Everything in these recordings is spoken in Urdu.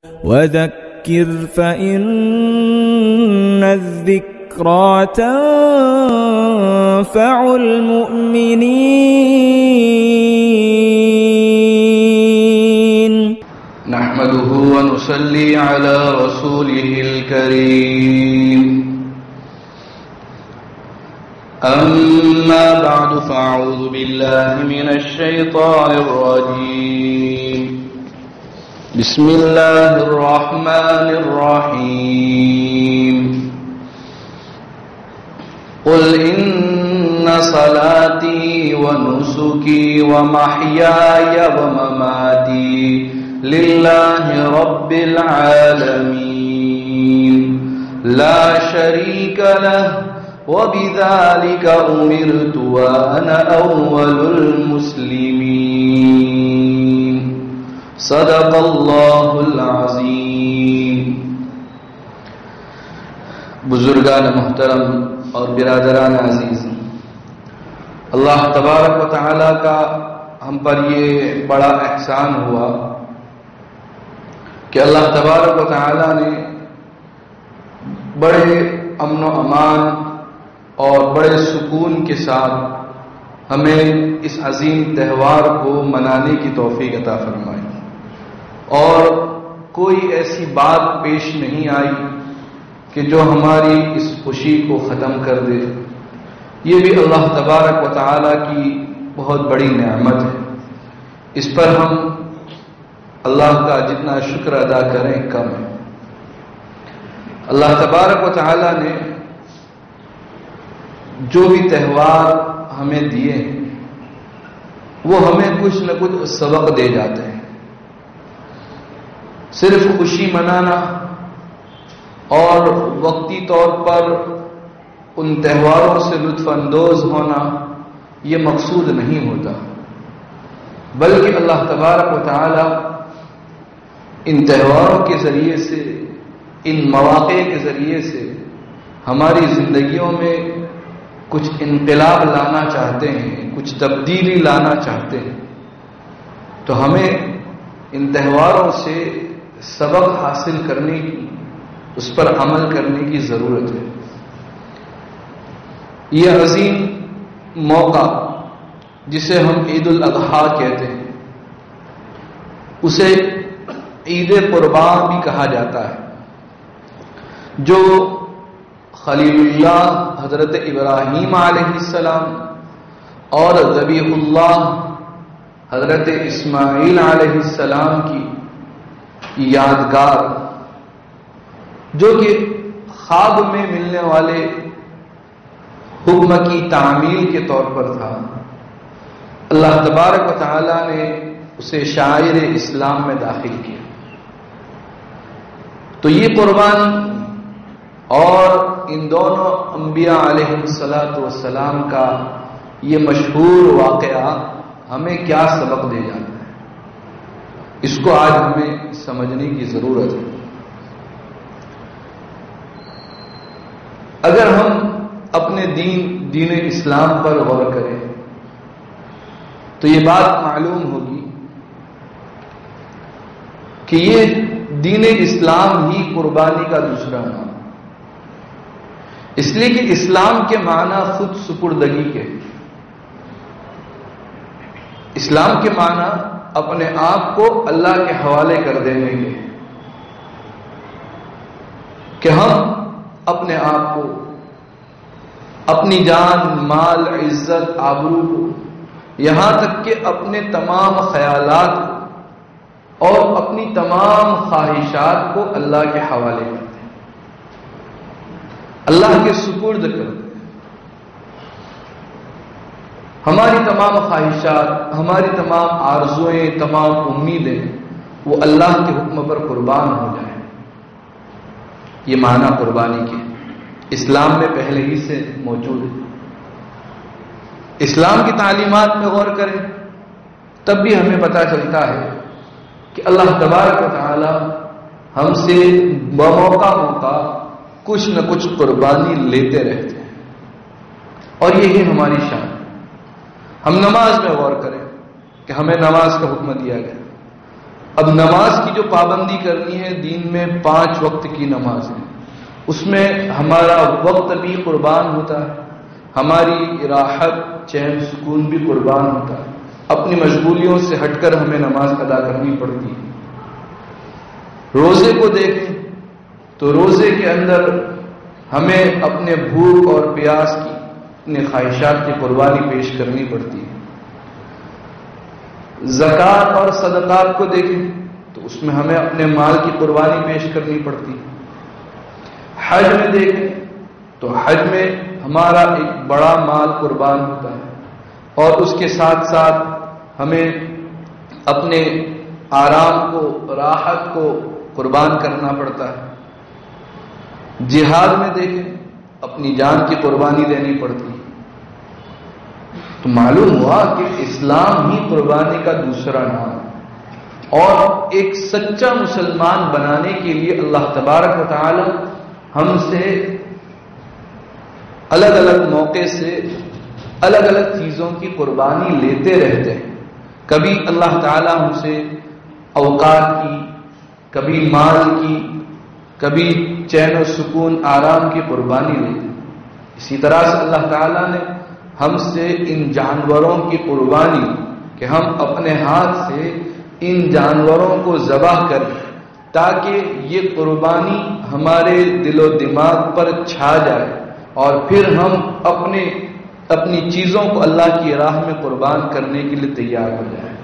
وذكر فإن الذكرى تنفع المؤمنين. نحمده ونصلي على رسوله الكريم. أما بعد فأعوذ بالله من الشيطان الرجيم. بسم الله الرحمن الرحيم. قل إن صلاتي ونسكي ومحياي ومماتي لله رب العالمين لا شريك له وبذلك أمرت وأنا أول المسلمين. صدق اللہ العظیم. بزرگان محترم اور برادران عزیز، اللہ تبارک و تعالی کا ہم پر یہ بڑا احسان ہوا کہ اللہ تبارک و تعالی نے بڑے امن و امان اور بڑے سکون کے ساتھ ہمیں اس عظیم تہوار کو منانے کی توفیق عطا فرمائی، اور کوئی ایسی بات پیش نہیں آئی کہ جو ہماری اس خوشی کو ختم کر دے. یہ بھی اللہ تبارک و تعالی کی بہت بڑی نعمت ہے. اس پر ہم اللہ کا جتنا شکر ادا کریں کم ہے. اللہ تبارک و تعالی نے جو بھی تہوار ہمیں دیے وہ ہمیں کچھ نہ کچھ سبق دے جاتے ہیں. صرف خوشی منانا اور وقتی طور پر ان تہواروں سے لطف اندوز ہونا یہ مقصود نہیں ہوتا، بلکہ اللہ تبارک و تعالی ان تہواروں کے ذریعے سے، ان مواقع کے ذریعے سے ہماری زندگیوں میں کچھ انقلاب لانا چاہتے ہیں، کچھ تبدیلی لانا چاہتے ہیں. تو ہمیں ان تہواروں سے سبق حاصل کرنے کی، اس پر عمل کرنے کی ضرورت ہے. یہ عظیم موقع جسے ہم عید الاضحیٰ کہتے ہیں، اسے عید قربان بھی کہا جاتا ہے، جو خلیل اللہ حضرت ابراہیم علیہ السلام اور ذبیح اللہ حضرت اسماعیل علیہ السلام کی یادگار، جو کہ خواب میں ملنے والے حکم کی تعمیل کے طور پر تھا، اللہ تبارک و تعالی نے اسے شاعر اسلام میں داخل کیا. تو یہ قربانی اور ان دونوں انبیاء علیہ السلام کا یہ مشہور واقعہ ہمیں کیا سبق دے جاتا ہے، اس کو آج ہمیں سمجھنے کی ضرورت ہے. اگر ہم اپنے دین اسلام پر غور کریں تو یہ بات معلوم ہوگی کہ یہ دین اسلام ہی قربانی کا دوسرا نام، اس لیے کہ اسلام کے معنی خود سپردگی کے، اسلام کے معنی اپنے آپ کو اللہ کے حوالے کر دینے کے، کہ ہم اپنے آپ کو، اپنی جان، مال، عزت، آبرو کو، یہاں تک کہ اپنے تمام خیالات کو اور اپنی تمام خواہشات کو اللہ کے حوالے کر دیں، اللہ کے سپرد کر دیں. ہماری تمام خواہشات، ہماری تمام آرزوئیں، تمام امیدیں وہ اللہ کے حکم پر قربان ہو جائیں. یہ معنی قربانی کے اسلام میں پہلے ہی سے موجود ہے. اسلام کی تعلیمات میں غور کریں تب بھی ہمیں پتہ چلتا ہے کہ اللہ تبارک و تعالی ہم سے بموقع کچھ نہ کچھ قربانی لیتے رہتے ہیں، اور یہی ہماری شان ہے. ہم نماز میں غور کریں کہ ہمیں نماز کا حکم دیا گیا، اب نماز کی جو پابندی کرنی ہے، دین میں 5 وقت کی نماز ہے، اس میں ہمارا وقت بھی قربان ہوتا ہے، ہماری راحت چین سکون بھی قربان ہوتا ہے، اپنی مشغولیوں سے ہٹ کر ہمیں نماز ادا کرنی پڑتی ہے۔ روزے کو دیکھیں تو روزے کے اندر ہمیں اپنے بھوک اور پیاس کی، اپنے خواہشات کی قربانی پیش کرنی پڑتی ہے۔ زکوٰۃ اور صدقات کو دیکھیں تو اس میں ہمیں اپنے مال کی قربانی پیش کرنی پڑتی ہے۔ حج میں دیکھیں تو حج میں ہمارا ایک بڑا مال قربان ہوتا ہے، اور اس کے ساتھ ساتھ ہمیں اپنے آرام کو، راحت کو قربان کرنا پڑتا ہے۔ جہاد میں دیکھیں اپنی جان کی قربانی دینی پڑتی ہے۔ تو معلوم ہوا کہ اسلام ہی قربانی کا دوسرا نام ہے، اور ایک سچا مسلمان بنانے کے لیے اللہ تبارک و تعالی ہم سے الگ الگ موقع سے الگ الگ چیزوں کی قربانی لیتے رہتے ہیں۔ کبھی اللہ تعالی ہم سے اوقات کی، کبھی مال کی، کبھی چین و سکون آرام کی قربانی لیتے ہیں۔ اسی طرح سے اللہ تعالی نے ہم سے ان جانوروں کی قربانی، کہ ہم اپنے ہاتھ سے ان جانوروں کو ذبح کریں تاکہ یہ قربانی ہمارے دل و دماغ پر چھا جائے، اور پھر ہم اپنی چیزوں کو اللہ کی راہ میں قربان کرنے کے لیے تیار ہو جائیں۔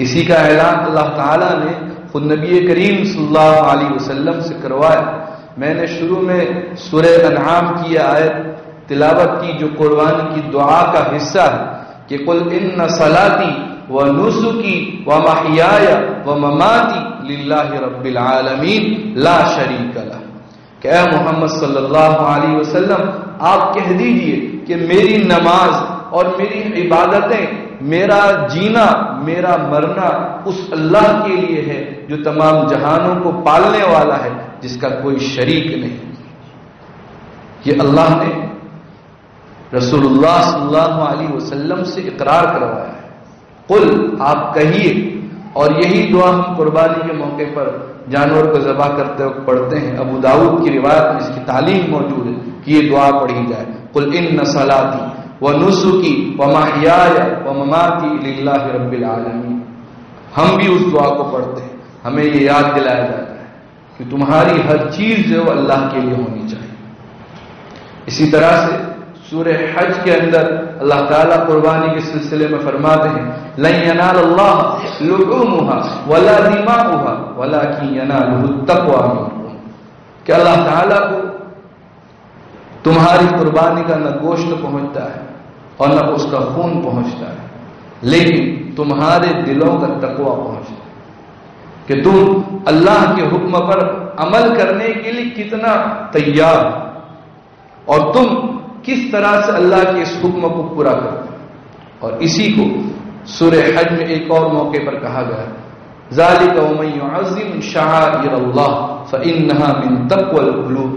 اسی کا اعلان اللہ تعالیٰ نے خود نبی کریم صلی اللہ علیہ وسلم سے کروایا۔ میں نے شروع میں سورہ انعام کی آیت تلاوت کی جو قربانی کی دعا کا حصہ ہے کہ قل ان صلاتی ونسکی ومحیای ومماتی للہ رب العالمین لا شریک لہ، کہ اے محمد صلی اللہ علیہ وسلم آپ کہہ دیجئے کہ میری نماز اور میری عبادتیں، میرا جینا، میرا مرنا اس اللہ کے لیے ہے جو تمام جہانوں کو پالنے والا ہے، جس کا کوئی شریک نہیں۔ یہ اللہ نے رسول اللہ صلی اللہ علیہ وسلم سے اقرار کروایا ہے۔ قل، آپ کہیے، اور یہی دعا ہم قربانی کے موقع پر جانور کو ذبح کرتے وقت پڑھتے ہیں۔ ابو داؤد کی روایت میں اس کی تعلیم موجود ہے کہ یہ دعا پڑھی جائے، قل ان صلاتی ونسکی ومحیای ومماتی للہ رب العالمین۔ ہم بھی اس دعا کو پڑھتے ہیں، ہمیں یہ یاد دلایا جاتا ہے کہ تمہاری ہر چیز جو اللہ کے لیے ہونی چاہیے۔ اسی طرح سے سورہ حج کے اندر اللہ تعالیٰ قربانی کے سلسلے میں فرماتے ہیں لن ینال اللہ لحومها ولا دماؤها ولکن ینالہ التقوی منکم، کہ اللہ تعالیٰ کو تمہاری قربانی کا نہ گوشت پہنچتا ہے اور نہ اس کا خون پہنچتا ہے، لیکن تمہارے دلوں کا تقوی پہنچتا ہے، کہ تم اللہ کے حکم پر عمل کرنے کے لیے کتنا تیار ہو، اور تم کس طرح سے اللہ کے اس حکم کو پورا کرتے ہیں۔ اور اسی کو سورہ حج میں ایک اور موقع پر کہا گیا ہے ذالک ومن یعظم شعائر اللہ فانها من تقوی القلوب،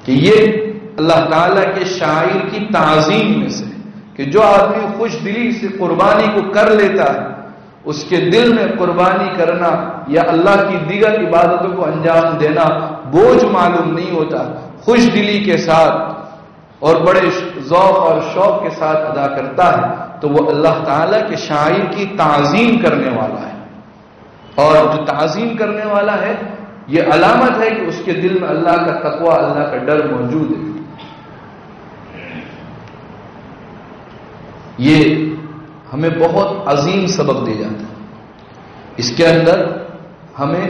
کہ یہ اللہ تعالیٰ کے شاعر کی تعظیم میں سے، کہ جو آدمی خوش دلی سے قربانی کو کر لیتا ہے، اس کے دل میں قربانی کرنا یا اللہ کی دیگر عبادتوں کو انجام دینا بوجھ معلوم نہیں ہوتا، خوش دلی کے ساتھ اور بڑے ذوق اور شوق کے ساتھ ادا کرتا ہے، تو وہ اللہ تعالیٰ کے شاعر کی تعظیم کرنے والا ہے۔ اور جو تعظیم کرنے والا ہے، یہ علامت ہے کہ اس کے دل میں اللہ کا تقوی، اللہ کا ڈر موجود ہے۔ یہ ہمیں بہت عظیم سبق دے جاتا ہے۔ اس کے اندر ہمیں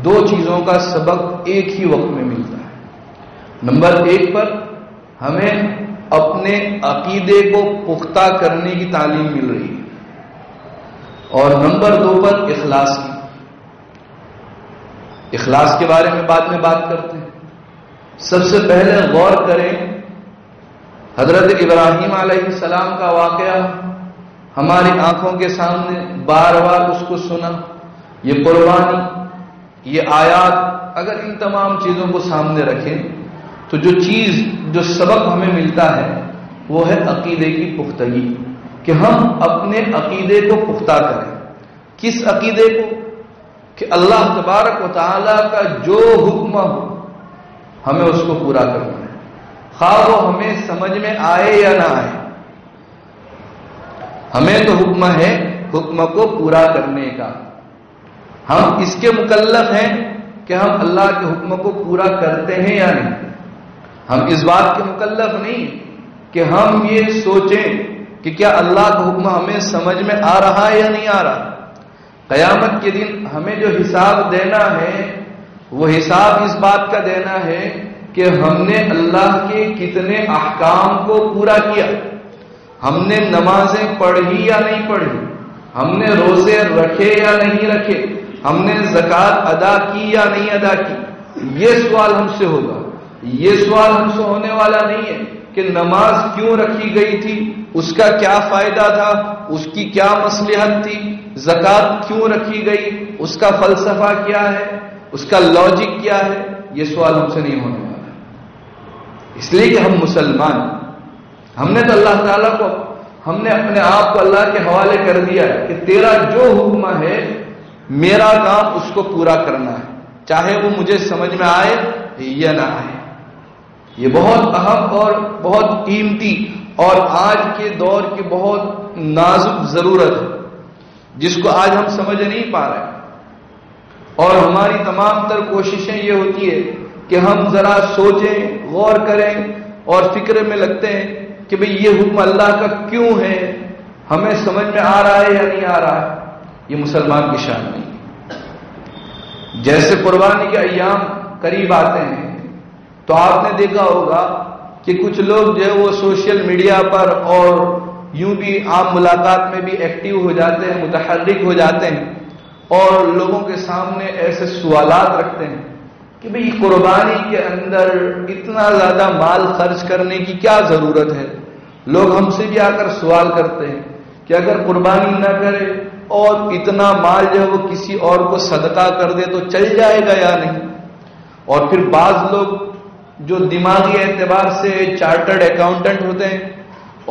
2 چیزوں کا سبق ایک ہی وقت میں ملتا ہے۔ نمبر 1 پر ہمیں اپنے عقیدے کو پختہ کرنے کی تعلیم مل رہی ہے، اور نمبر 2 پر اخلاص کی۔ اخلاص کے بارے میں بعد میں بات کرتے ہیں۔ سب سے پہلے غور کریں، حضرت ابراہیم علیہ السلام کا واقعہ ہماری آنکھوں کے سامنے، بار بار اس کو سنا، یہ قربانی، یہ آیات، اگر ان تمام چیزوں کو سامنے رکھیں تو جو سبق ہمیں ملتا ہے وہ ہے عقیدے کی پختگی، کہ ہم اپنے عقیدے کو پختہ کریں۔ کس عقیدے کو؟ کہ اللہ تبارک و تعالیٰ کا جو حکم ہو ہمیں اس کو پورا کرنا ہے، خواہ وہ ہمیں سمجھ میں آئے یا نہ آئے۔ ہمیں تو حکم ہے حکم کو پورا کرنے کا، ہم اس کے مکلف ہیں کہ ہم اللہ کے حکم کو پورا کرتے ہیں یا نہیں۔ ہم اس بات کے مکلف نہیں کہ ہم یہ سوچیں کہ کیا اللہ کا حکم ہمیں سمجھ میں آ رہا ہے یا نہیں آ رہا۔ قیامت کے دن ہمیں جو حساب دینا ہے وہ حساب اس بات کا دینا ہے کہ ہم نے اللہ کے کتنے احکام کو پورا کیا، ہم نے نمازیں پڑھی یا نہیں پڑھی، ہم نے روزے رکھے یا نہیں رکھے، ہم نے زکوٰۃ ادا کی یا نہیں ادا کی۔ یہ سوال ہم سے ہوگا۔ یہ سوال ہم سے ہونے والا نہیں ہے کہ نماز کیوں رکھی گئی تھی، اس کا کیا فائدہ تھا، اس کی کیا مصلحت تھی، زکوٰۃ کیوں رکھی گئی، اس کا فلسفہ کیا ہے، اس کا لاجک کیا ہے۔ یہ سوال ہم سے نہیں ہونے والا، اس لیے کہ ہم مسلمان، ہم نے تو اللہ تعالیٰ کو، ہم نے اپنے آپ کو اللہ کے حوالے کر دیا ہے کہ تیرا جو حکم ہے میرا کام اس کو پورا کرنا ہے، چاہے وہ مجھے سمجھ میں آئے یا نہ آئے۔ یہ بہت اہم اور بہت قیمتی اور آج کے دور کی بہت نازک ضرورت ہے جس کو آج ہم سمجھ نہیں پا رہے، اور ہماری تمام تر کوششیں یہ ہوتی ہے کہ ہم ذرا سوچیں، غور کریں اور فکر میں لگتے ہیں کہ بھئی یہ حکم اللہ کا کیوں ہے، ہمیں سمجھ میں آ رہا ہے یا نہیں آ رہا ہے۔ یہ مسلمان کی شان نہیں۔ جیسے قربانی کے ایام قریب آتے ہیں تو آپ نے دیکھا ہوگا کہ کچھ لوگ جو ہے وہ سوشل میڈیا پر اور یوں بھی عام ملاقات میں بھی ایکٹیو ہو جاتے ہیں، متحرک ہو جاتے ہیں اور لوگوں کے سامنے ایسے سوالات رکھتے ہیں کہ بھئی قربانی کے اندر اتنا زیادہ مال خرچ کرنے کی کیا ضرورت ہے۔ لوگ ہم سے بھی آ کر سوال کرتے ہیں کہ اگر قربانی نہ کرے اور اتنا مال جو ہے وہ کسی اور کو صدقہ کر دے تو چل جائے گا یا نہیں۔ اور پھر بعض لوگ جو دماغی اعتبار سے چارٹرڈ اکاؤنٹنٹ ہوتے ہیں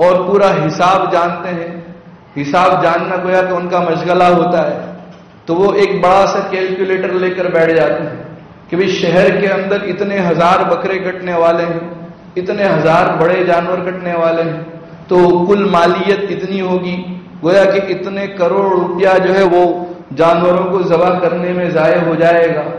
اور پورا حساب جانتے ہیں، حساب جاننا گویا کہ ان کا مشغلہ ہوتا ہے، تو وہ ایک بڑا سا کیلکولیٹر لے کر بیٹھ جاتے ہیں کہ بھئی شہر کے اندر اتنے ہزار بکرے کٹنے والے ہیں، اتنے ہزار بڑے جانور کٹنے والے ہیں، تو کل مالیت اتنی ہوگی، گویا کہ اتنے کروڑ روپیہ جو ہے وہ جانوروں کو ذبح کرنے میں ضائع ہو جائے گا۔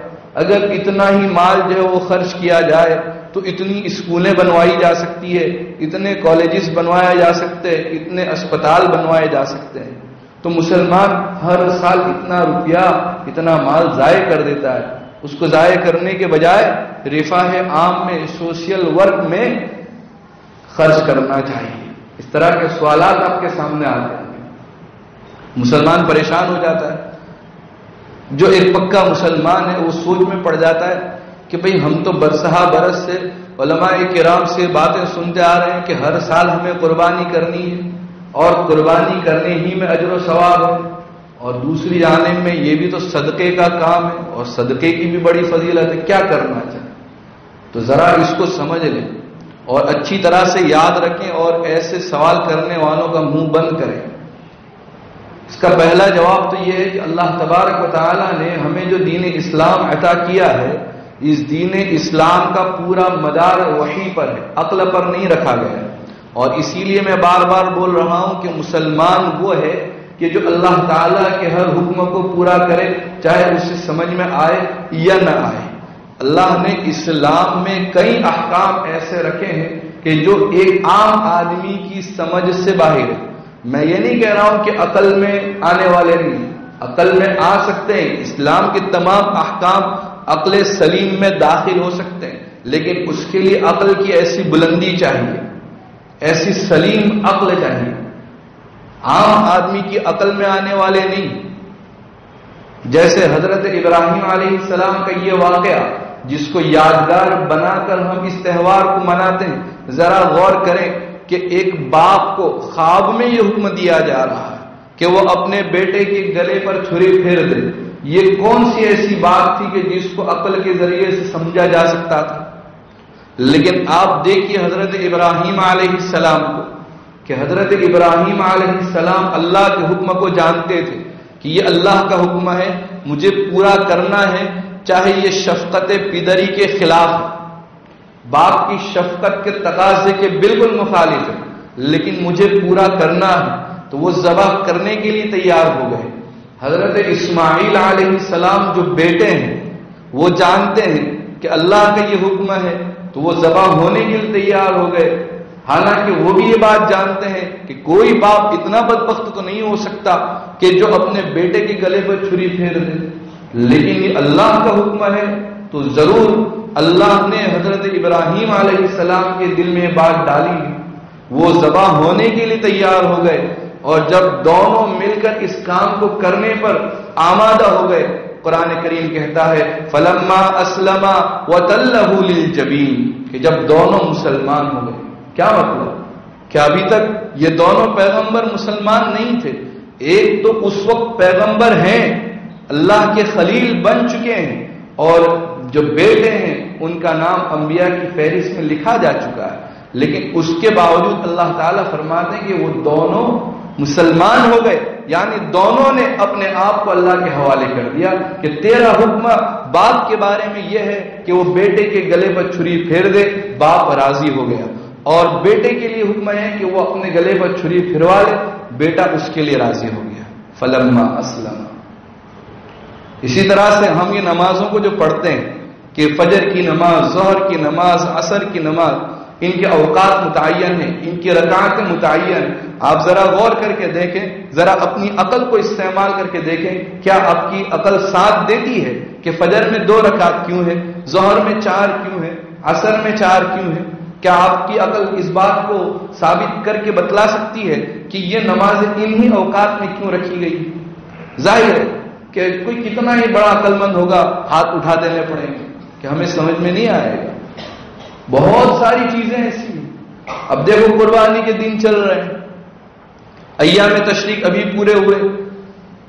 اگر اتنا ہی مال جو ہے وہ خرچ کیا جائے تو اتنی اسکولیں بنوائی جا سکتی ہے، اتنے کالجز بنوایا جا سکتے ہیں، اتنے اسپتال بنوائے جا سکتے ہیں۔ تو مسلمان ہر سال اتنا روپیہ، اتنا مال ضائع کر دیتا ہے، اس کو ضائع کرنے کے بجائے رفاہ عام میں، سوشل ورک میں خرچ کرنا چاہیے۔ اس طرح کے سوالات آپ کے سامنے آتے ہیں، مسلمان پریشان ہو جاتا ہے۔ جو ایک پکا مسلمان ہے وہ سوچ میں پڑ جاتا ہے کہ بھئی ہم تو برسہ برس سے علماء کرام سے باتیں سنتے آ رہے ہیں کہ ہر سال ہمیں قربانی کرنی ہے اور قربانی کرنے ہی میں اجر و ثواب ہے، اور دوسری جانب میں یہ بھی تو صدقے کا کام ہے اور صدقے کی بھی بڑی فضیلت ہے، کیا کرنا چاہیے؟ تو ذرا اس کو سمجھ لیں اور اچھی طرح سے یاد رکھیں اور ایسے سوال کرنے والوں کا منہ بند کریں۔ اس کا پہلا جواب تو یہ ہے کہ اللہ تبارک و تعالیٰ نے ہمیں جو دین اسلام عطا کیا ہے، اس دین اسلام کا پورا مدار وحی پر ہے، عقل پر نہیں رکھا گیا ہے۔ اور اسی لیے میں بار بار بول رہا ہوں کہ مسلمان وہ ہے کہ جو اللہ تعالیٰ کے ہر حکم کو پورا کرے، چاہے اسے سمجھ میں آئے یا نہ آئے۔ اللہ نے اسلام میں کئی احکام ایسے رکھے ہیں کہ جو ایک عام آدمی کی سمجھ سے باہر ہے۔ میں یہ نہیں کہہ رہا ہوں کہ عقل میں آنے والے نہیں، عقل میں آ سکتے ہیں، اسلام کے تمام احکام عقل سلیم میں داخل ہو سکتے ہیں، لیکن اس کے لیے عقل کی ایسی بلندی چاہیے، ایسی سلیم عقل چاہیے، عام آدمی کی عقل میں آنے والے نہیں۔ جیسے حضرت ابراہیم علیہ السلام کا یہ واقعہ جس کو یادگار بنا کر ہم اس تہوار کو مناتے ہیں، ذرا غور کریں کہ ایک باپ کو خواب میں یہ حکم دیا جا رہا ہے کہ وہ اپنے بیٹے کے گلے پر چھری پھیر دے۔ یہ کون سی ایسی بات تھی کہ جس کو عقل کے ذریعے سے سمجھا جا سکتا تھا؟ لیکن آپ دیکھیے حضرت ابراہیم علیہ السلام کو کہ حضرت ابراہیم علیہ السلام اللہ کے حکم کو جانتے تھے کہ یہ اللہ کا حکم ہے، مجھے پورا کرنا ہے، چاہے یہ شفقت پدری کے خلاف ہے، باپ کی شفقت کے تقاضے کے بالکل مخالف ہے، لیکن مجھے پورا کرنا ہے، تو وہ ذبح کرنے کے لیے تیار ہو گئے۔ حضرت اسماعیل علیہ السلام جو بیٹے ہیں وہ جانتے ہیں کہ اللہ کا یہ حکم ہے، تو وہ ذبح ہونے کے لیے تیار ہو گئے، حالانکہ وہ بھی یہ بات جانتے ہیں کہ کوئی باپ اتنا بدبخت تو نہیں ہو سکتا کہ جو اپنے بیٹے کے گلے پر چھری پھیر دے، لیکن یہ اللہ کا حکم ہے تو ضرور اللہ نے حضرت ابراہیم علیہ السلام کے دل میں بات ڈالی، وہ ذبح ہونے کے لیے تیار ہو گئے، اور جب دونوں مل کر اس کام کو کرنے پر آمادہ ہو گئے، قرآن کریم کہتا ہے فلما اسلما وتلہ للجبین، کہ جب دونوں مسلمان ہو گئے۔ کیا مطلب کہ ابھی تک یہ دونوں پیغمبر مسلمان نہیں تھے، ایک تو اس وقت پیغمبر ہیں، اللہ کے خلیل بن چکے ہیں، اور جو بیٹے ہیں ان کا نام انبیاء کی فہرست میں لکھا جا چکا ہے، لیکن اس کے باوجود اللہ تعالیٰ فرماتے ہیں کہ وہ دونوں مسلمان ہو گئے، یعنی دونوں نے اپنے آپ کو اللہ کے حوالے کر دیا کہ تیرا حکم باپ کے بارے میں یہ ہے کہ وہ بیٹے کے گلے پر چھری پھیر دے، باپ راضی ہو گیا، اور بیٹے کے لیے حکم ہے کہ وہ اپنے گلے پر چھری پھروا لے، بیٹا اس کے لیے راضی ہو گیا۔ فلما اسلم، اسی طرح سے ہم یہ نمازوں کو جو پڑھتے ہیں کہ فجر کی نماز، ظہر کی نماز، عصر کی نماز، ان کے اوقات متعین ہیں، ان کی رکعتیں متعین۔ آپ ذرا غور کر کے دیکھیں، ذرا اپنی عقل کو استعمال کر کے دیکھیں، کیا آپ کی عقل ساتھ دیتی ہے کہ فجر میں 2 رکعت کیوں ہے، ظہر میں 4 کیوں ہے، عصر میں 4 کیوں ہے؟ کیا آپ کی عقل اس بات کو ثابت کر کے بتلا سکتی ہے کہ یہ نماز انہی اوقات میں کیوں رکھی گئی؟ ظاہر ہے کہ کوئی کتنا ہی بڑا عقل مند ہوگا، ہاتھ اٹھا دینے پڑیں گے کہ ہمیں سمجھ میں نہیں آئے گا۔ بہت ساری چیزیں ایسی ہیں۔ اب دیکھو قربانی کے دن چل رہے ہیں، ایام تشریق ابھی پورے ہوئے،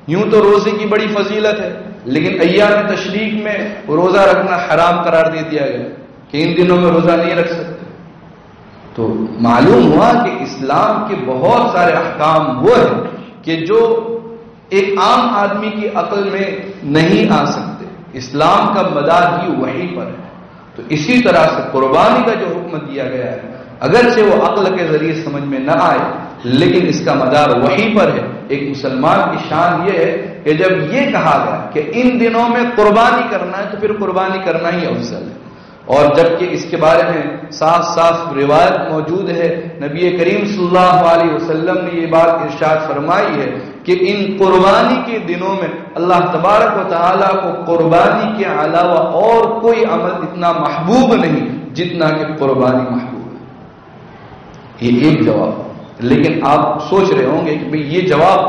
یوں تو روزے کی بڑی فضیلت ہے، لیکن ایام تشریق میں روزہ رکھنا حرام قرار دے دیا گیا کہ ان دنوں میں روزہ نہیں رکھ سکتے۔ تو معلوم ہوا کہ اسلام کے بہت سارے احکام وہ ہیں کہ جو ایک عام آدمی کی عقل میں نہیں آ سکتے، اسلام کا مدار ہی وحی پر ہے۔ تو اسی طرح سے قربانی کا جو حکم دیا گیا ہے، اگرچہ وہ عقل کے ذریعے سمجھ میں نہ آئے، لیکن اس کا مدار وحی پر ہے۔ ایک مسلمان کی شان یہ ہے کہ جب یہ کہا گیا کہ ان دنوں میں قربانی کرنا ہے تو پھر قربانی کرنا ہی افضل ہے، اور جبکہ اس کے بارے میں صاف صاف روایت موجود ہے، نبی کریم صلی اللہ علیہ وسلم نے یہ بات ارشاد فرمائی ہے کہ ان قربانی کے دنوں میں اللہ تبارک و تعالیٰ کو قربانی کے علاوہ اور کوئی عمل اتنا محبوب نہیں جتنا کہ قربانی محبوب ہے۔ یہ ایک جواب، لیکن آپ سوچ رہے ہوں گے کہ بھئی یہ جواب،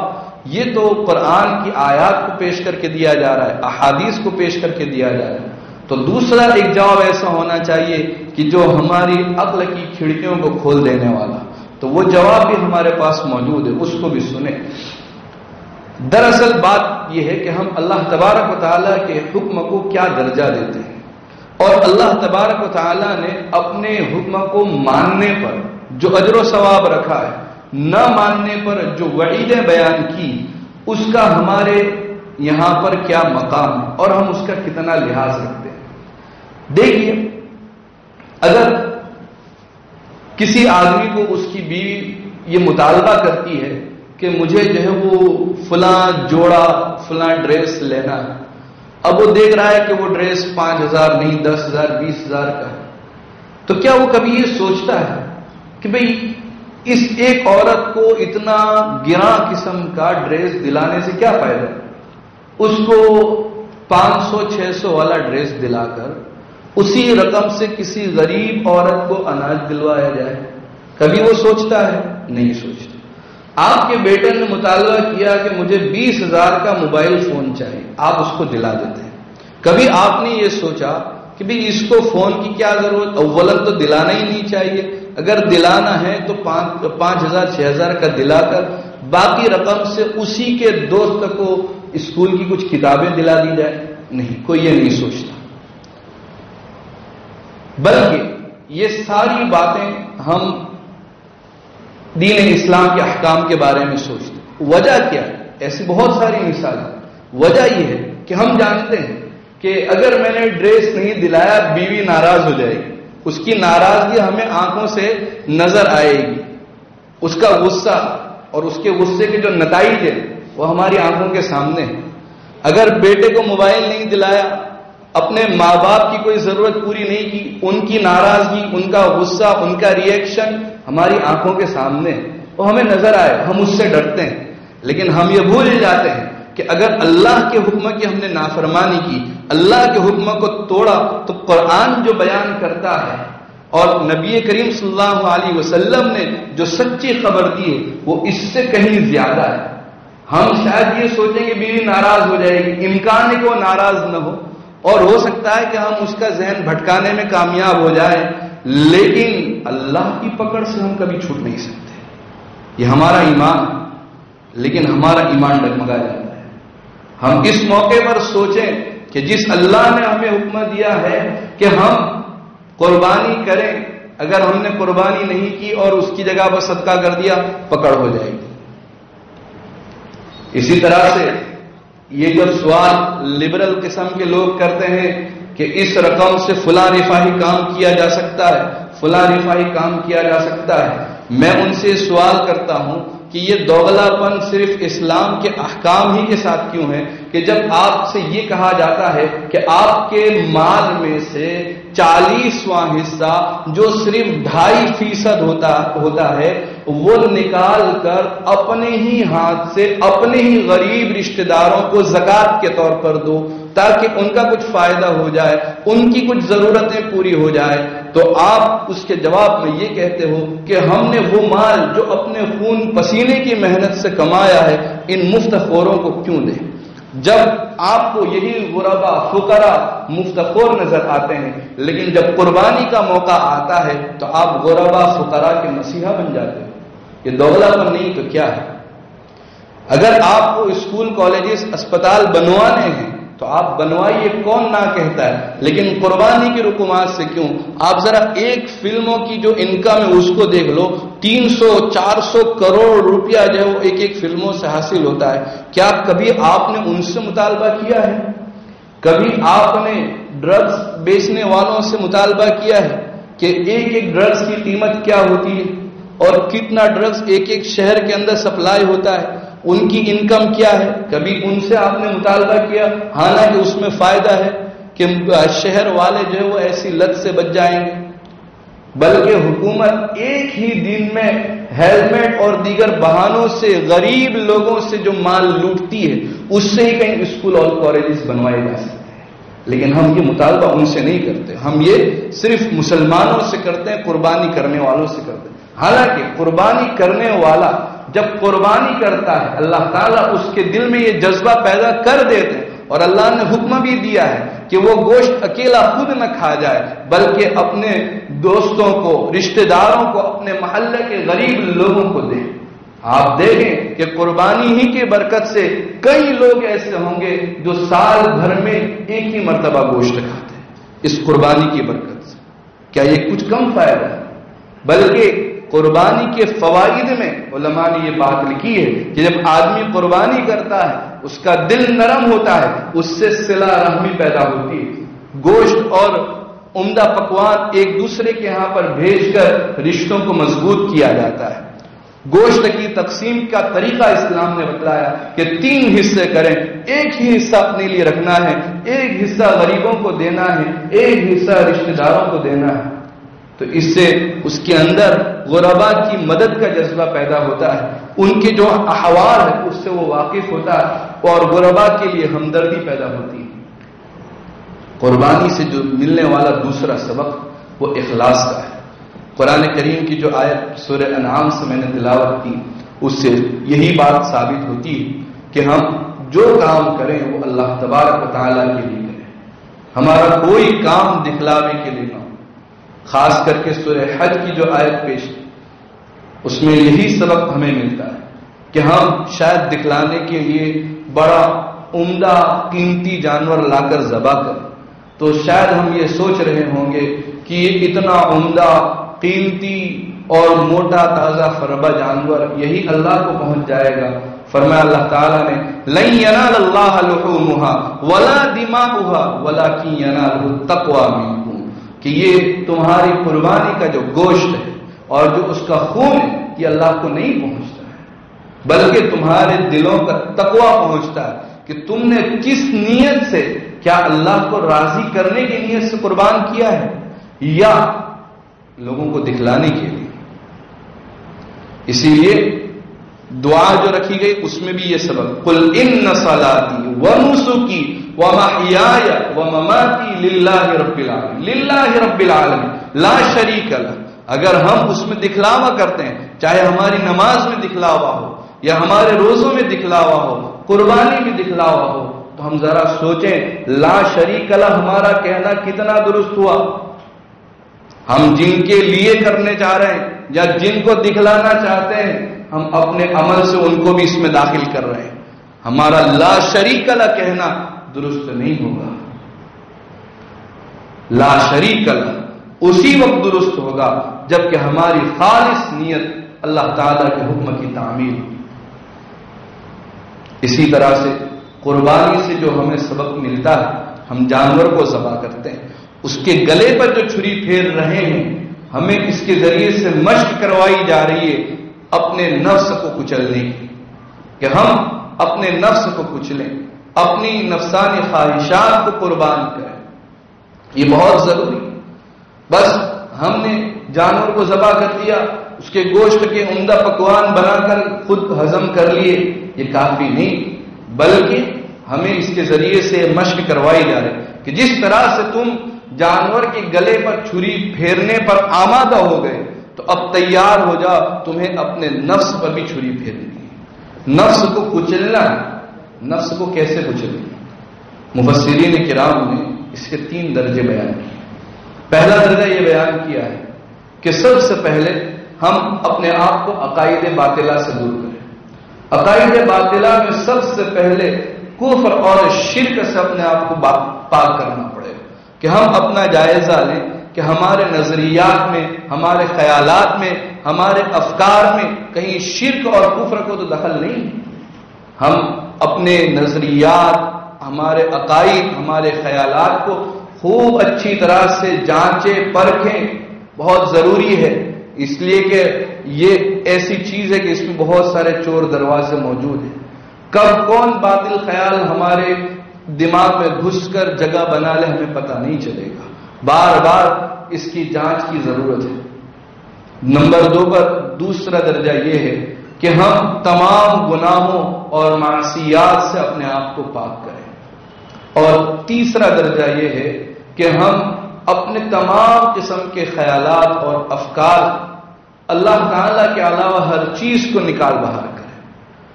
یہ تو قرآن کی آیات کو پیش کر کے دیا جا رہا ہے، احادیث کو پیش کر کے دیا جا رہا ہے، تو دوسرا ایک جواب ایسا ہونا چاہیے کہ جو ہماری عقل کی کھڑکیوں کو کھول دینے والا، تو وہ جواب بھی ہمارے پاس موجود ہے، اس کو بھی سنیں۔ دراصل بات یہ ہے کہ ہم اللہ تبارک و تعالیٰ کے حکم کو کیا درجہ دیتے ہیں، اور اللہ تبارک و تعالیٰ نے اپنے حکم کو ماننے پر جو اجر و ثواب رکھا ہے، نہ ماننے پر جو وعیدیں بیان کی، اس کا ہمارے یہاں پر کیا مقام ہے اور ہم اس کا کتنا لحاظ رکھتے ہیں۔ دیکھیے، اگر کسی آدمی کو اس کی بیوی یہ مطالبہ کرتی ہے کہ مجھے جو ہے وہ فلاں جوڑا فلاں ڈریس لینا ہے، اب وہ دیکھ رہا ہے کہ وہ ڈریس 5,000 نہیں 10,000 20,000 کا ہے، تو کیا وہ کبھی یہ سوچتا ہے کہ بھئی اس ایک عورت کو اتنا گراں قسم کا ڈریس دلانے سے کیا فائدہ؟ اس کو 500-600 والا ڈریس دلا کر اسی رقم سے کسی غریب عورت کو اناج دلوایا جائے، کبھی وہ سوچتا ہے؟ نہیں سوچتا۔ آپ کے بیٹے نے مطالبہ کیا کہ مجھے 20,000 کا موبائل فون چاہیے، آپ اس کو دلا دیتے ہیں، کبھی آپ نے یہ سوچا کہ بھی اس کو فون کی کیا ضرورت؟ اولاً تو دلانا ہی نہیں چاہیے، اگر دلانا ہے تو 5,000-6,000 کا دلا کر باقی رقم سے اسی کے دوست کو اسکول کی کچھ کتابیں دلا دی جائے۔ نہیں، کوئی یہ نہیں سوچتا، بلکہ یہ ساری باتیں ہم دین اسلام کے احکام کے بارے میں سوچتے ہیں۔ وجہ کیا ہے؟ ایسی بہت ساری مثالیں. وجہ یہ ہے کہ ہم جانتے ہیں کہ اگر میں نے ڈریس نہیں دلایا بیوی ناراض ہو جائے گی، اس کی ناراضگی ہمیں آنکھوں سے نظر آئے گی، اس کا غصہ اور اس کے غصے کے جو نتائج ہیں وہ ہماری آنکھوں کے سامنے ہیں. اگر بیٹے کو موبائل نہیں دلایا، اپنے ماں باپ کی کوئی ضرورت پوری نہیں کی، ان کی ناراضگی، ان کا غصہ، ان کا ریئیکشن ہماری آنکھوں کے سامنے ہے، وہ ہمیں نظر آئے، ہم اس سے ڈرتے ہیں. لیکن ہم یہ بھول جاتے ہیں کہ اگر اللہ کے حکم کی ہم نے نافرمانی کی، اللہ کے حکم کو توڑا، تو قرآن جو بیان کرتا ہے اور نبی کریم صلی اللہ علیہ وسلم نے جو سچی خبر دی ہے وہ اس سے کہیں زیادہ ہے. ہم شاید یہ سوچیں کہ بیوی ناراض ہو جائے گی، امکان ہے کہ وہ ناراض نہ ہو، اور ہو سکتا ہے کہ ہم اس کا ذہن بھٹکانے میں کامیاب ہو جائیں، لیکن اللہ کی پکڑ سے ہم کبھی چھوٹ نہیں سکتے. یہ ہمارا ایمان، لیکن ہمارا ایمان ڈگمگا جاتا ہے. ہم اس موقع پر سوچیں کہ جس اللہ نے ہمیں حکم دیا ہے کہ ہم قربانی کریں، اگر ہم نے قربانی نہیں کی اور اس کی جگہ پر صدقہ کر دیا، پکڑ ہو جائے گی. اسی طرح سے یہ جو سوال لبرل قسم کے لوگ کرتے ہیں کہ اس رقم سے فلاں رفاہی کام کیا جا سکتا ہے، فلاں رفاہی کام کیا جا سکتا ہے، میں ان سے سوال کرتا ہوں کہ یہ دوغلا پن صرف اسلام کے احکام ہی کے ساتھ کیوں ہے کہ جب آپ سے یہ کہا جاتا ہے کہ آپ کے مال میں سے 40واں حصہ جو صرف 2.5% ہوتا ہے وہ نکال کر اپنے ہی ہاتھ سے اپنے ہی غریب رشتہ داروں کو زکوٰۃ کے طور پر دو تاکہ ان کا کچھ فائدہ ہو جائے، ان کی کچھ ضرورتیں پوری ہو جائے، تو آپ اس کے جواب میں یہ کہتے ہو کہ ہم نے وہ مال جو اپنے خون پسینے کی محنت سے کمایا ہے ان مفت خوروں کو کیوں دیں؟ جب آپ کو یہی غربا فقراء مفت خور نظر آتے ہیں، لیکن جب قربانی کا موقع آتا ہے تو آپ غربا فقراء کے مسیحا بن جاتے ہیں. یہ دوغلا پن نہیں تو کیا ہے؟ اگر آپ کو اسکول، کالجز، اسپتال بنوانے ہیں تو آپ بنوائیے، کون نہ کہتا ہے، لیکن قربانی کی رقومات سے کیوں؟ آپ ذرا ایک فلموں کی جو انکم ہے اس کو دیکھ لو، 300-400 کروڑ روپیہ جو ہے وہ ایک فلموں سے حاصل ہوتا ہے. کیا کبھی آپ نے ان سے مطالبہ کیا ہے؟ کبھی آپ نے ڈرگز بیچنے والوں سے مطالبہ کیا ہے کہ ایک ڈرگز کی قیمت کیا ہوتی ہے اور کتنا ڈرگز ایک شہر کے اندر سپلائی ہوتا ہے، ان کی انکم کیا ہے؟ کبھی ان سے آپ نے مطالبہ کیا؟ حالانکہ اس میں فائدہ ہے کہ شہر والے جو ہے وہ ایسی لت سے بچ جائیں گے. بلکہ حکومت ایک ہی دن میں ہیلمٹ اور دیگر بہانوں سے غریب لوگوں سے جو مال لوٹتی ہے اس سے ہی کہیں اسکول اور کالجز بنوائے جا سکتے ہیں. لیکن ہم یہ مطالبہ ان سے نہیں کرتے، ہم یہ صرف مسلمانوں سے کرتے ہیں، قربانی کرنے والوں سے کرتے ہیں. حالانکہ قربانی کرنے والا جب قربانی کرتا ہے اللہ تعالیٰ اس کے دل میں یہ جذبہ پیدا کر دیتے ہیں، اور اللہ نے حکم بھی دیا ہے کہ وہ گوشت اکیلا خود نہ کھا جائے بلکہ اپنے دوستوں کو، رشتہ داروں کو، اپنے محلے کے غریب لوگوں کو دے. آپ دیکھیں کہ قربانی ہی کی برکت سے کئی لوگ ایسے ہوں گے جو سال بھر میں ایک ہی مرتبہ گوشت کھاتے ہیں اس قربانی کی برکت سے. کیا یہ کچھ کم فائدہ ہے؟ بلکہ قربانی کے فوائد میں علماء نے یہ بات لکھی ہے کہ جب آدمی قربانی کرتا ہے اس کا دل نرم ہوتا ہے، اس سے صلہ رحمی پیدا ہوتی ہے. گوشت اور عمدہ پکوان ایک دوسرے کے یہاں پر بھیج کر رشتوں کو مضبوط کیا جاتا ہے. گوشت کی تقسیم کا طریقہ اسلام نے بتلایا کہ 3 حصے کریں، ایک ہی حصہ اپنے لیے رکھنا ہے، ایک حصہ غریبوں کو دینا ہے، ایک حصہ رشتہ داروں کو دینا ہے. تو اس سے اس کے اندر غربا کی مدد کا جذبہ پیدا ہوتا ہے، ان کے جو احوال ہے اس سے وہ واقف ہوتا ہے اور غربا کے لیے ہمدردی پیدا ہوتی ہے. قربانی سے جو ملنے والا دوسرا سبق وہ اخلاص کا ہے. قرآن کریم کی جو آیت سورہ انعام سے میں نے تلاوت کی اس سے یہی بات ثابت ہوتی ہے کہ ہم جو کام کریں وہ اللہ تبارک و تعالیٰ کے لیے کریں، ہمارا کوئی کام دکھلاوے کے لیے نہ ہو. خاص کر کے سورہ حج کی جو آیت پیش کی اس میں یہی سبق ہمیں ملتا ہے کہ ہم شاید دکھلانے کے لیے بڑا عمدہ قیمتی جانور لا کر ذبح کریں تو شاید ہم یہ سوچ رہے ہوں گے کہ یہ اتنا عمدہ قیمتی اور موٹا تازہ فربا جانور یہی اللہ کو پہنچ جائے گا. فرمایا اللہ تعالیٰ نے لن ینال اللہ لحومها ولا دماؤها ولکن ینالہ التقوی منکم، کہ یہ تمہاری قربانی کا جو گوشت ہے اور جو اس کا خون ہے یہ اللہ کو نہیں پہنچتا ہے، بلکہ تمہارے دلوں کا تقوی پہنچتا ہے کہ تم نے کس نیت سے، کیا اللہ کو راضی کرنے کی نیت سے قربان کیا ہے یا لوگوں کو دکھلانے کے لیے۔ اسی لیے دعا جو رکھی گئی اس میں بھی یہ سبب، قل ان صلاتی ونسکی ومحیای ومماتی للہ رب العالمین، للہ رب العالمین لا شریک لہ۔ اگر ہم اس میں دکھلاوا کرتے ہیں، چاہے ہماری نماز میں دکھلاوا ہو یا ہمارے روزوں میں دکھلاوا ہو، قربانی میں دکھلاوا ہو، تو ہم ذرا سوچیں لا شریک لہ ہمارا کہنا کتنا درست ہوا۔ ہم جن کے لیے کرنے چاہ رہے ہیں یا جن کو دکھلانا چاہتے ہیں، ہم اپنے عمل سے ان کو بھی اس میں داخل کر رہے ہیں۔ ہمارا لا شریک لہ کہنا درست نہیں ہوگا۔ لا شریک لہ اسی وقت درست ہوگا جبکہ ہماری خالص نیت اللہ تعالیٰ کے حکم کی تعمیل۔ اسی طرح سے قربانی سے جو ہمیں سبق ملتا ہے، ہم جانور کو ذبح کرتے ہیں، اس کے گلے پر جو چھری پھیر رہے ہیں، ہمیں اس کے ذریعے سے مشق کروائی جا رہی ہے اپنے نفس کو کچلنے کی، کہ ہم اپنے نفس کو کچلیں، اپنی نفسانی خواہشات کو قربان کریں۔ یہ بہت ضروری ہے۔ بس ہم نے جانور کو ذبح کر دیا، اس کے گوشت کے عمدہ پکوان بنا کر خود ہضم کر لیے، یہ کافی نہیں، بلکہ ہمیں اس کے ذریعے سے مشق کروائی جا رہی ہے کہ جس طرح سے تم جانور کے گلے پر چھری پھیرنے پر آمادہ ہو گئے، تو اب تیار ہو جا تمہیں اپنے نفس پر بھی چھری پھیرنی ہے، نفس کو کچلنا ہے۔ نفس کو کیسے کچلنا؟ مفسرین کرام نے اس کے 3 درجے بیان کیے۔ پہلا درجہ یہ بیان کیا ہے کہ سب سے پہلے ہم اپنے آپ کو عقائد باطلہ سے دور کریں۔ عقائد باطلہ میں سب سے پہلے کفر اور شرک سے اپنے آپ کو پاک کرنا پڑے گا، کہ ہم اپنا جائزہ لیں کہ ہمارے نظریات میں، ہمارے خیالات میں، ہمارے افکار میں کہیں شرک اور کفر کو تو دخل نہیں۔ ہم اپنے نظریات، ہمارے عقائد، ہمارے خیالات کو خوب اچھی طرح سے جانچیں پرکھیں، بہت ضروری ہے، اس لیے کہ یہ ایسی چیز ہے کہ اس میں بہت سارے چور دروازے موجود ہیں۔ کب کون باطل خیال ہمارے دماغ میں گھس کر جگہ بنا لے ہمیں پتہ نہیں چلے گا، بار بار اس کی جانچ کی ضرورت ہے۔ نمبر 2 پر دوسرا درجہ یہ ہے کہ ہم تمام گناہوں اور معصیات سے اپنے آپ کو پاک کریں، اور تیسرا درجہ یہ ہے کہ ہم اپنے تمام قسم کے خیالات اور افکار اللہ تعالیٰ کے علاوہ ہر چیز کو نکال باہر کریں،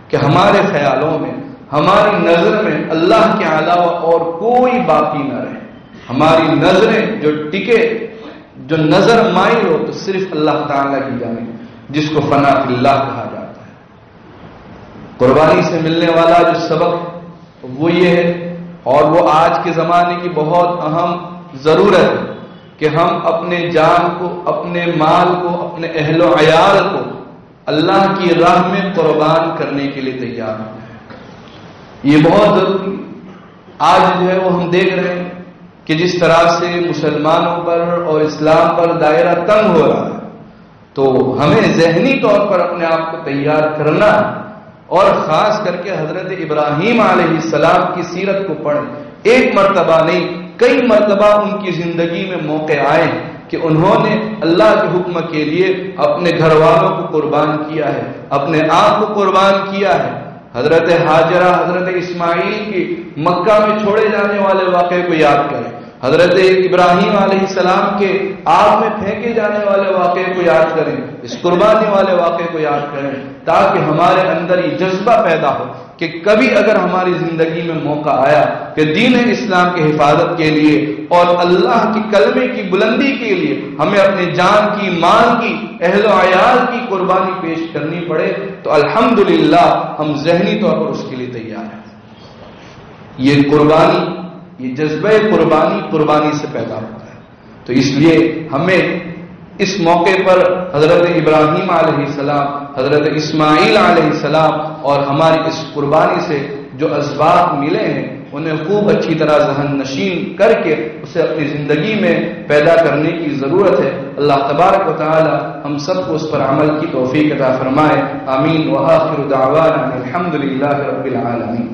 کہ ہمارے خیالوں میں، ہماری نظر میں اللہ کے علاوہ اور کوئی باقی نہ رہے۔ ہماری نظریں جو ٹکے، جو نظر مائل ہو تو صرف اللہ تعالیٰ کی جانب، جس کو فنا فی اللہ کہا جاتا ہے۔ قربانی سے ملنے والا جو سبق وہ یہ ہے، اور وہ آج کے زمانے کی بہت اہم ضرورت ہے کہ ہم اپنے جان کو، اپنے مال کو، اپنے اہل و عیال کو اللہ کی راہ میں قربان کرنے کے لیے تیار ہیں۔ یہ بہت ضروری ہے۔ آج جو ہے وہ ہم دیکھ رہے ہیں کہ جس طرح سے مسلمانوں پر اور اسلام پر دائرہ تنگ ہو رہا ہے، تو ہمیں ذہنی طور پر اپنے آپ کو تیار کرنا ہے، اور خاص کر کے حضرت ابراہیم علیہ السلام کی سیرت کو پڑھیں۔ ایک مرتبہ نہیں، کئی مرتبہ ان کی زندگی میں موقع آئے کہ انہوں نے اللہ کے حکم کے لیے اپنے گھر والوں کو قربان کیا ہے، اپنے آپ کو قربان کیا ہے۔ حضرت ہاجرہ، حضرت اسماعیل کی مکہ میں چھوڑے جانے والے واقعے کو یاد کریں، حضرت ابراہیم علیہ السلام کے آگ میں پھینکے جانے والے واقعے کو یاد کریں، اس قربانی والے واقعے کو یاد کریں، تاکہ ہمارے اندر یہ جذبہ پیدا ہو کہ کبھی اگر ہماری زندگی میں موقع آیا کہ دین اسلام کی حفاظت کے لیے اور اللہ کی کلمے کی بلندی کے لیے ہمیں اپنے جان کی، مال کی، اہل و عیال کی قربانی پیش کرنی پڑے، تو الحمدللہ ہم ذہنی طور پر اس کے لیے تیار ہیں۔ یہ قربانی، یہ جذبہ قربانی سے پیدا ہوتا ہے۔ تو اس لیے ہمیں اس موقع پر حضرت ابراہیم علیہ السلام، حضرت اسماعیل علیہ السلام اور ہماری اس قربانی سے جو اسباب ملے ہیں انہیں خوب اچھی طرح ذہن نشین کر کے اسے اپنی زندگی میں پیدا کرنے کی ضرورت ہے۔ اللہ تبارک و تعالی ہم سب کو اس پر عمل کی توفیق عطا فرمائے، آمین۔ وآخر دعوانا الحمد للہ رب العالمین۔